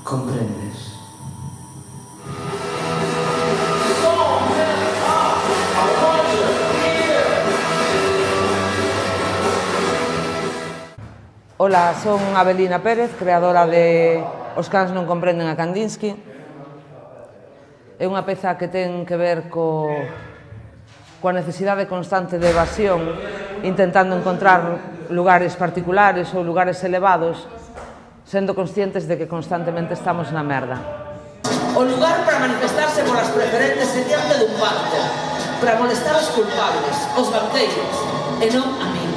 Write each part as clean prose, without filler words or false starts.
comprendes? Ola, son Avelina Pérez, creadora de Os cans non comprenden a Kandinsky. É unha peza que ten que ver coa necesidade constante de evasión, intentando encontrar lugares particulares ou lugares elevados, sendo conscientes de que constantemente estamos na merda. O lugar para manifestarse polas preferentes se diante dun banco, para molestar os culpables, os banqueiros, e non a min.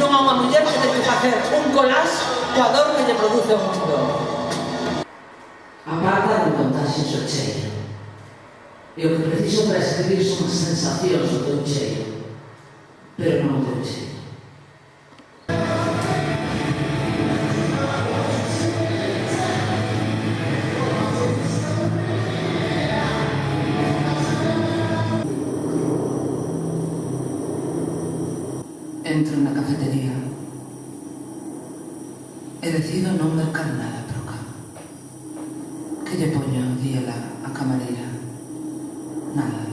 Non a unha muller que ten que facer un collage coa dor que lle produce o mundo. A parda de contaxes o cheiro. E o que preciso para escribir son as sensacións do teu cheiro, pero non o teu cheiro. Entro na cafetería e decido non mercar nada por cá. Que lle poño, di ela, a camareira? Nada.